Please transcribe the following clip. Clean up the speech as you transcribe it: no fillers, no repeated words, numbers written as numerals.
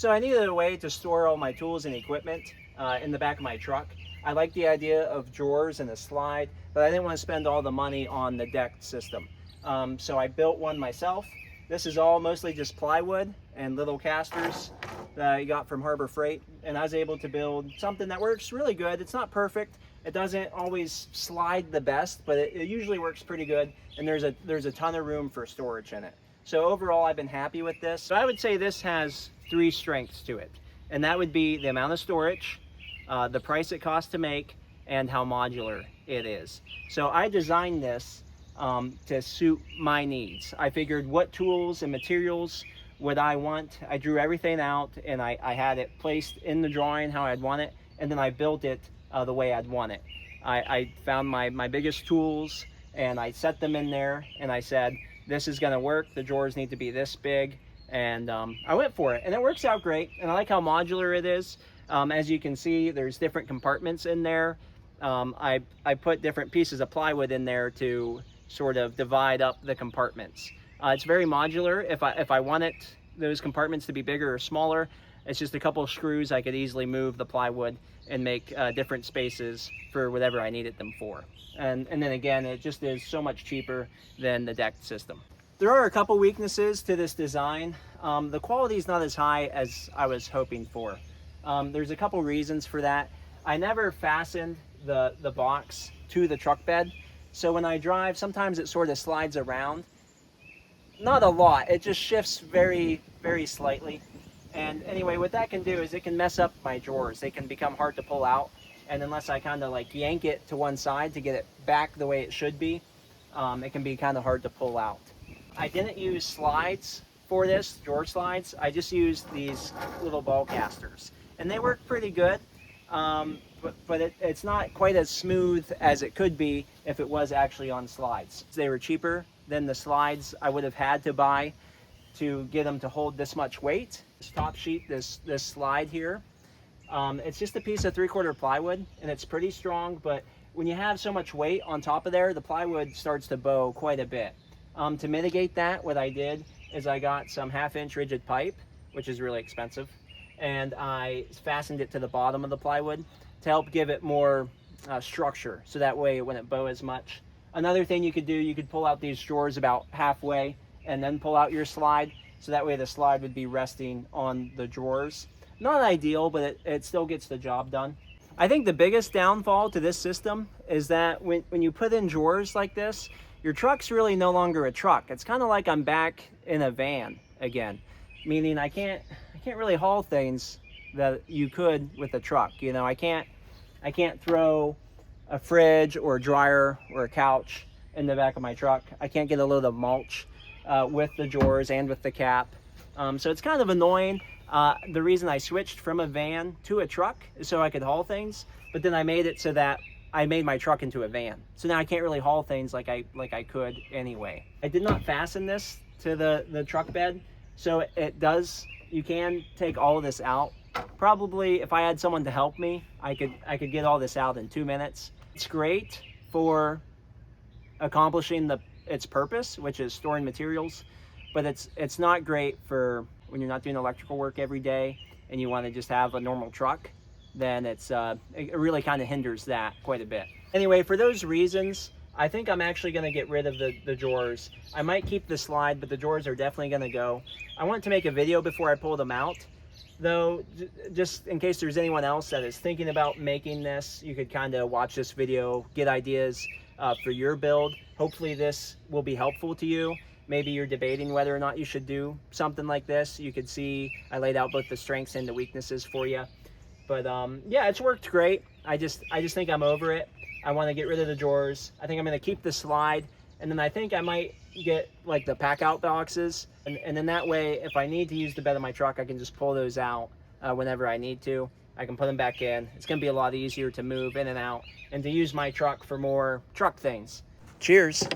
So I needed a way to store all my tools and equipment in the back of my truck. I like the idea of drawers and a slide, but I didn't want to spend all the money on the deck system. So I built one myself. This is all mostly just plywood and little casters that I got from Harbor Freight, and I was able to build something that works really good. It's not perfect. It doesn't always slide the best, but it usually works pretty good, and there's a ton of room for storage in it. So overall, I've been happy with this. So I would say this has 3 strengths to it, and that would be the amount of storage, the price it costs to make, and how modular it is. So I designed this to suit my needs. I figured what tools and materials would I want. I drew everything out, and I had it placed in the drawing how I'd want it, and then I built it the way I'd want it. I found my biggest tools, and I set them in there, and I said, this is gonna work. The drawers need to be this big, and I went for it, and it works out great. And I like how modular it is. As you can see, there's different compartments in there. I put different pieces of plywood in there to sort of divide up the compartments. It's very modular. If I want those compartments to be bigger or smaller, it's just a couple of screws. I could easily move the plywood and make different spaces for whatever I needed them for. And then again, it just is so much cheaper than the deck system. There are a couple weaknesses to this design. The quality is not as high as I was hoping for. There's a couple reasons for that. I never fastened the box to the truck bed. So when I drive, sometimes it sort of slides around. Not a lot, it just shifts very, very slightly. And anyway, what that can do is it can mess up my drawers. They can become hard to pull out. And unless I kind of like yank it to one side to get it back the way it should be, it can be kind of hard to pull out. I didn't use slides for this, drawer slides. I just used these little ball casters. And they work pretty good, but it's not quite as smooth as it could be if it was actually on slides. They were cheaper than the slides I would have had to buy to get them to hold this much weight. This top sheet, this slide here, it's just a piece of 3/4 plywood, and it's pretty strong, but when you have so much weight on top of there, the plywood starts to bow quite a bit. To mitigate that, what I did is I got some 1/2-inch rigid pipe, which is really expensive, and I fastened it to the bottom of the plywood to help give it more structure, so that way it wouldn't bow as much. Another thing you could do, you could pull out these drawers about halfway and then pull out your slide, so that way the slide would be resting on the drawers. Not ideal, but it still gets the job done. I think the biggest downfall to this system is that when you put in drawers like this, your truck's really no longer a truck. It's kind of like I'm back in a van again, meaning I can't really haul things that you could with a truck. You know, I can't throw a fridge or a dryer or a couch in the back of my truck. I can't get a load of mulch with the drawers and with the cap. So it's kind of annoying. The reason I switched from a van to a truck is so I could haul things, but then I made it so that I made my truck into a van. So now I can't really haul things like I could anyway. I did not fasten this to the truck bed, so you can take all of this out. Probably if I had someone to help me, I could get all this out in 2 minutes. It's great for accomplishing its purpose, which is storing materials, but it's not great for when you're not doing electrical work every day and you want to just have a normal truck. Then it really kind of hinders that quite a bit. Anyway, for those reasons, I think I'm actually going to get rid of the drawers. I might keep the slide, but the drawers are definitely going to go. I want to make a video before I pull them out, though, just in case there's anyone else that is thinking about making this. You could kind of watch this video, get ideas for your build. Hopefully this will be helpful to you. Maybe you're debating whether or not you should do something like this. You could see I laid out both the strengths and the weaknesses for you. But yeah, it's worked great. I just think I'm over it. I want to get rid of the drawers. I think I'm going to keep the slide, and then I think I might get like the pack out boxes, and then that way, if I need to use the bed of my truck, I can just pull those out whenever I need to. I can put them back in. It's going to be a lot easier to move in and out and to use my truck for more truck things. Cheers.